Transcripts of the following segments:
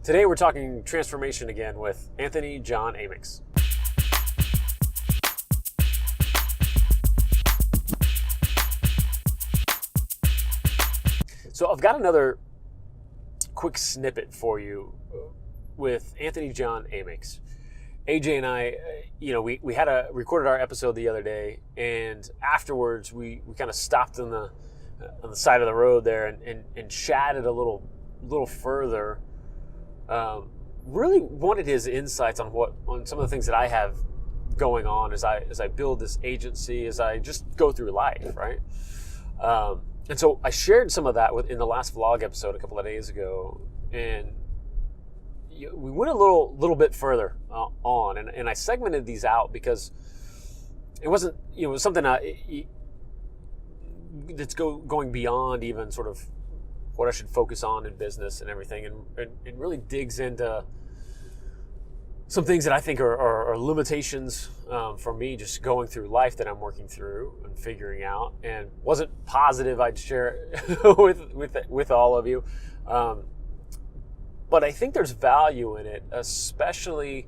Today we're talking transformation again with Anthony John Amyx. So I've got another quick snippet for you with Anthony John Amyx. AJ and I, we recorded our episode the other day, and afterwards we kind of stopped on the side of the road there and chatted a little further. Really wanted his insights on some of the things that I have going on as I build this agency, as I just go through life, right? And so I shared some of that in the last vlog episode a couple of days ago, and we went a little bit further on, and I segmented these out because it wasn't, it was something that's going beyond even sort of what I should focus on in business and everything, and it really digs into some things that I think are limitations for me just going through life that I'm working through and figuring out, and wasn't positive I'd share with all of you. But I think there's value in it, especially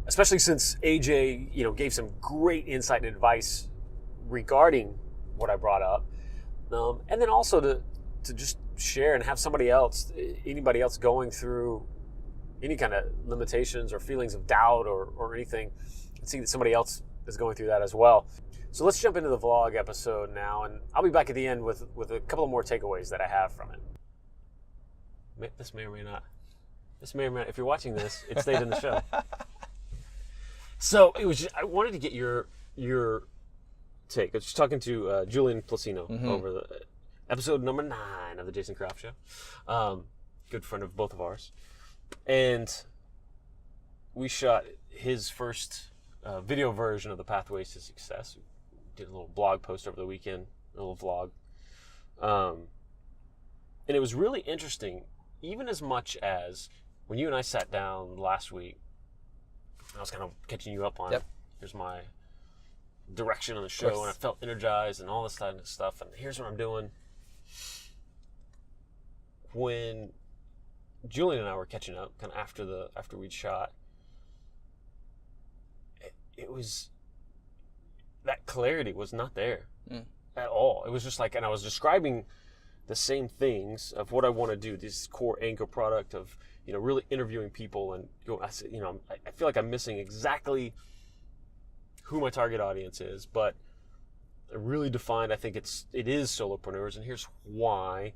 since AJ, gave some great insight and advice regarding what I brought up, and then also to just share and have anybody else going through any kind of limitations or feelings of doubt or anything, and see that somebody else is going through that as well. So let's jump into the vlog episode now, and I'll be back at the end with a couple of more takeaways that I have from it. This may or may not. If you're watching this, it stayed in the show. So I wanted to get your take. I was just talking to Julian Placino over the episode number 9 of the Jason Kraft Show. Good friend of both of ours. And we shot his first video version of the Pathways to Success. We did a little blog post over the weekend, a little vlog. And it was really interesting, even as much as when you and I sat down last week, I was kind of catching you up on, here's my direction on the show, and I felt energized and all this kind of stuff, and here's what I'm doing. When Julian and I were catching up kind of after we'd shot, it was, that clarity was not there at all. It was just like, and I was describing the same things of what I want to do, this core anchor product of, really interviewing people, and I feel like I'm missing exactly who my target audience is, but I really defined, I think it is solopreneurs, and here's why.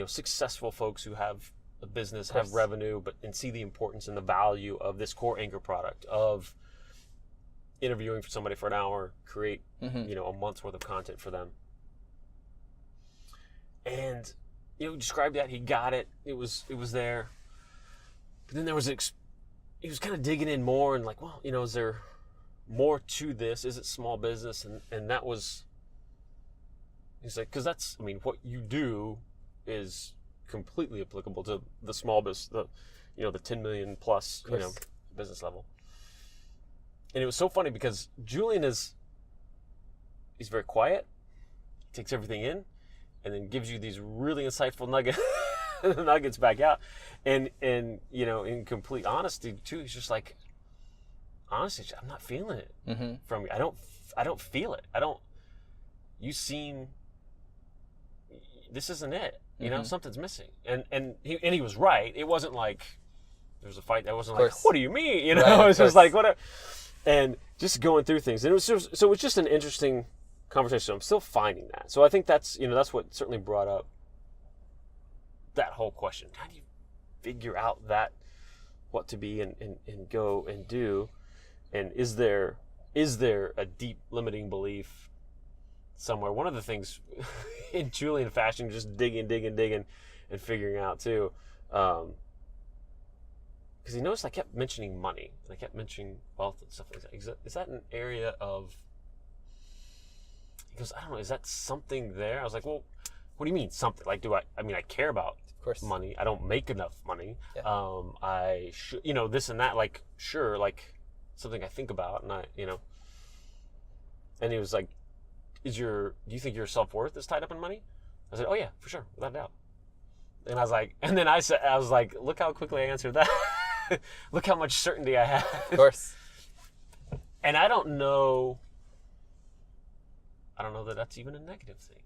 Successful folks who have a business, have revenue, and see the importance and the value of this core anchor product of interviewing for somebody for an hour, create a month's worth of content for them. And described that, he got it. It was there. But then there was he was kind of digging in more and like, well, is there more to this? Is it small business? And that was, he's like, because that's, what you do is completely applicable to the small business, the 10 million plus, business level. And it was so funny because Julian he's very quiet, takes everything in, and then gives you these really insightful nuggets back out. And in complete honesty too, he's just like, honestly, I'm not feeling it from you. I don't feel it. You seem, this isn't it. Something's missing. And he was right. It wasn't like there was a fight. That wasn't like, what do you mean? Right, it was just like, whatever. And just going through things. And it was just an interesting conversation. So I'm still finding that. So I think that's what certainly brought up that whole question. How do you figure out what to be and go and do? And is there a deep limiting belief somewhere? One of the things in Julian fashion, just digging and figuring out too, because he noticed I kept mentioning money and I kept mentioning wealth and stuff like that. Is that an area of, he goes, I don't know, is that something there? I was like, well, what do you mean something? Like, I care about money. I don't make enough money. Yeah. I should, this and that, like, sure, like something I think about, and and he was like, do you think your self-worth is tied up in money? I said, oh yeah, for sure, without a doubt. And I was like, and then I was like, look how quickly I answered that. Look how much certainty I had. Of course. And I don't know that that's even a negative thing.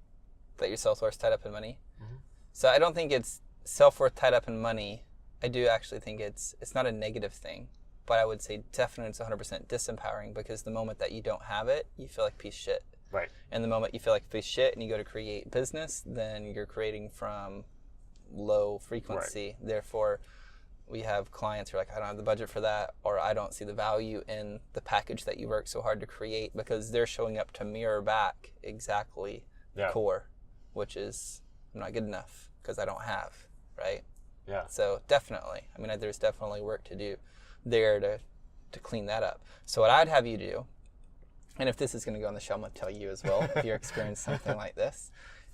That your self-worth tied up in money? Mm-hmm. So I don't think it's self-worth tied up in money. I do actually think it's not a negative thing, but I would say definitely it's 100% disempowering, because the moment that you don't have it, you feel like piece of shit. Right. And the moment you feel like piece of shit and you go to create business, then you're creating from low frequency. Right. Therefore, we have clients who are like, I don't have the budget for that, or I don't see the value in the package that you worked so hard to create, because they're showing up to mirror back exactly the core, which is, I'm not good enough because I don't have, right? Yeah. So definitely, I mean, there's definitely work to do there to clean that up. So what I'd have you do, and if this is going to go on the show, I'm going to tell you as well, if you're experiencing something like this,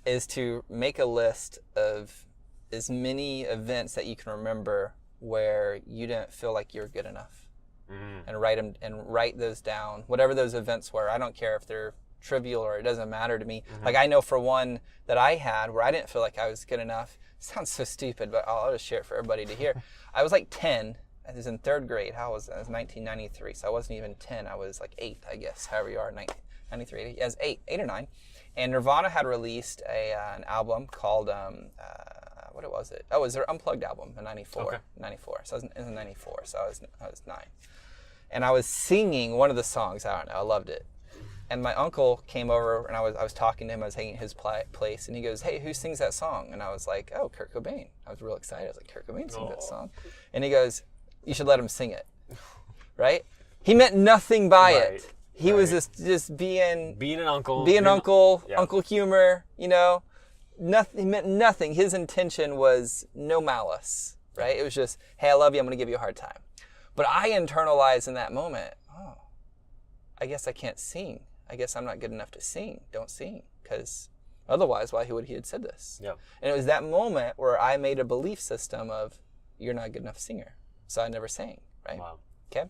is to make a list of as many events that you can remember where you didn't feel like you were good enough, and write those down. Whatever those events were, I don't care if they're trivial or it doesn't matter to me. Like I know for one that I had where I didn't feel like I was good enough. It sounds so stupid, but I'll just share it for everybody to hear. I was like 10. I was in third grade. I was 1993, so I wasn't even 10. I was like 8, I guess. However you are, 93. I was 8 or 9. And Nirvana had released an album called what was it? Oh, it was their Unplugged album in 94. Okay. 94. So it was in 94. So I was 9. And I was singing one of the songs. I don't know. I loved it. And my uncle came over, and I was talking to him. I was hanging at his place, and he goes, "Hey, who sings that song?" And I was like, "Oh, Kurt Cobain." I was real excited. I was like, "Kurt Cobain sings that song?" And he goes, "You should let him sing it." Right? He meant nothing by it. He was just being an uncle. Uncle humor, you know. Nothing, he meant nothing. His intention was no malice, right? It was just, hey, I love you, I'm going to give you a hard time. But I internalized in that moment, oh, I guess I can't sing. I guess I'm not good enough to sing. Don't sing, because otherwise, why would he have said this? Yeah. And it was that moment where I made a belief system of, you're not a good enough singer. So I never sang, right? Wow. Okay?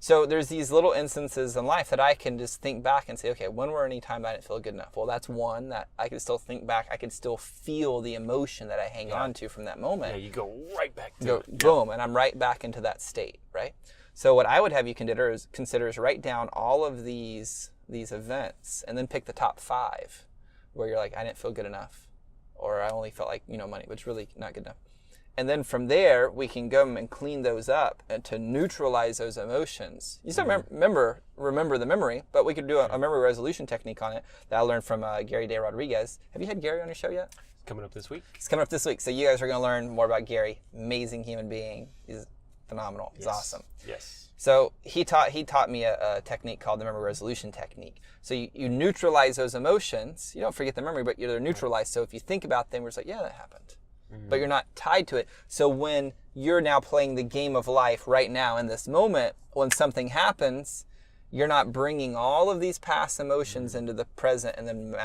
So there's these little instances in life that I can just think back and say, okay, when were any time I didn't feel good enough? Well, that's one that I can still think back. I can still feel the emotion that I hang on to from that moment. Yeah, you go right back to it. Boom, and I'm right back into that state, right? So what I would have you consider is write down all of these events, and then pick the top 5 where you're like, I didn't feel good enough, or I only felt like, money, which is really not good enough. And then from there, we can go and clean those up and to neutralize those emotions. You still remember the memory, but we could do a memory resolution technique on it that I learned from Gary De Rodriguez. Have you had Gary on your show yet? Coming up this week. It's coming up this week. So you guys are going to learn more about Gary. Amazing human being. He's phenomenal. He's awesome. Yes. So he taught me a technique called the memory resolution technique. So you neutralize those emotions. You don't forget the memory, but they're neutralized. So if you think about them, it's like, yeah, that happened. But you're not tied to it. So when you're now playing the game of life right now in this moment, when something happens, you're not bringing all of these past emotions into the present and then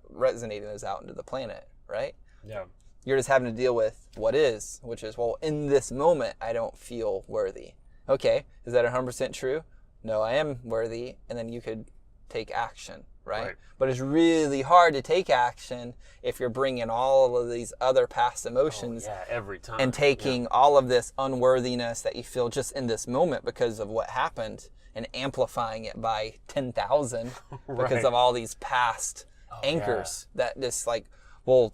resonating those out into the planet, right? Yeah. You're just having to deal with what is, which is, well, in this moment, I don't feel worthy. Okay, is that 100% true? No, I am worthy, and then you could take action. Right? But it's really hard to take action if you're bringing all of these other past emotions every time. And taking all of this unworthiness that you feel just in this moment because of what happened and amplifying it by 10,000 because of all these past anchors that just like, well,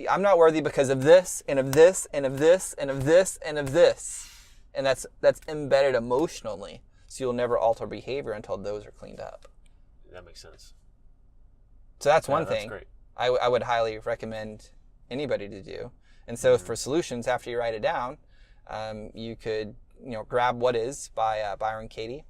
I'm not worthy because of this and of this and of this and of this and of this. And that's embedded emotionally. So you'll never alter behavior until those are cleaned up. That makes sense. So that's one thing great. I would highly recommend anybody to do. And so for solutions, after you write it down, you could grab What Is by Byron Katie,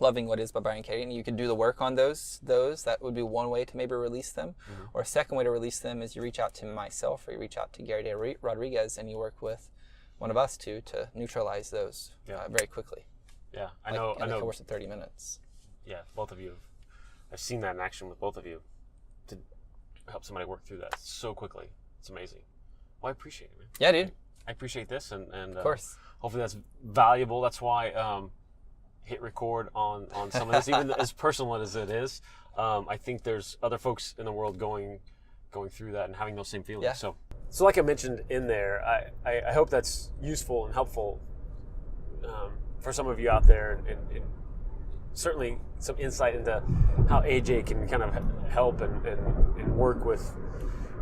Loving What Is by Byron Katie, and you could do the work on those. That would be one way to maybe release them. Or a second way to release them is you reach out to myself or you reach out to Gary De Rodriguez and you work with one of us to neutralize those very quickly. Yeah, I know. In the course of 30 minutes. Yeah, both of you. I've seen that in action with both of you. To help somebody work through that so quickly. It's amazing. Well, I appreciate it, man. Yeah, dude. I appreciate this, and of course. Hopefully that's valuable. That's why hit record on some of this, even as personal as it is. I think there's other folks in the world going through that and having those same feelings. Yeah. So So like I mentioned in there, I hope that's useful and helpful for some of you out there, and certainly some insight into how AJ can kind of help and work with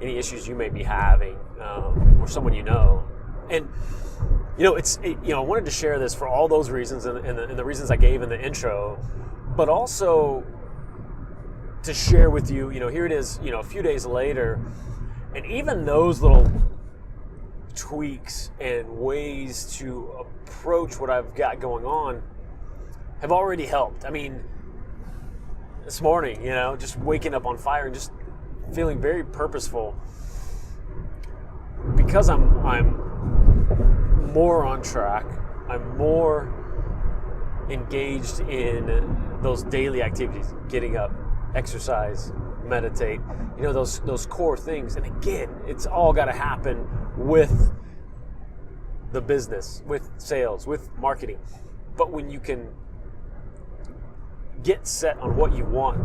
any issues you may be having, or someone you know. And I wanted to share this for all those reasons and the reasons I gave in the intro, but also to share with you, here it is, a few days later, and even those little tweaks and ways to approach what I've got going on have already helped. I mean, this morning, just waking up on fire and just feeling very purposeful because I'm more on track. I'm more engaged in those daily activities, getting up, exercise, meditate, those core things. And again, it's all got to happen with the business, with sales, with marketing. But when you can get set on what you want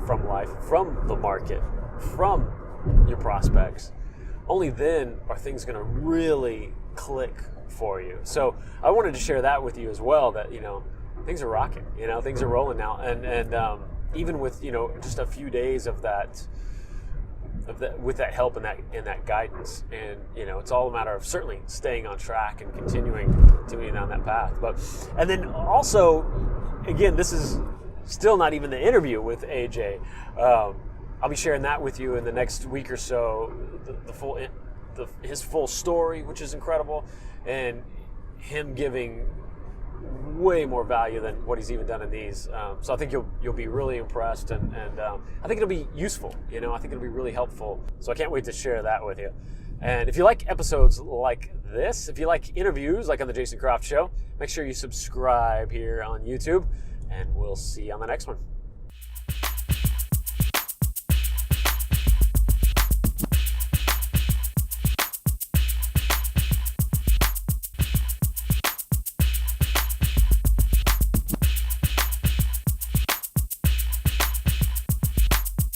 from life, from the market, from your prospects, only then are things going to really click for you. So I wanted to share that with you as well, that things are rocking, things are rolling now, and even with just a few days of that with that help and that guidance, and it's all a matter of certainly staying on track and continuing down that path. And then also, again, this is still not even the interview with AJ. I'll be sharing that with you in the next week or so, his full story, which is incredible, and him giving way more value than what he's even done in these. So I think you'll be really impressed, and I think it'll be useful. I think it'll be really helpful. So I can't wait to share that with you. And if you like episodes like this, if you like interviews like on the Jason Croft Show, make sure you subscribe here on YouTube, and we'll see you on the next one.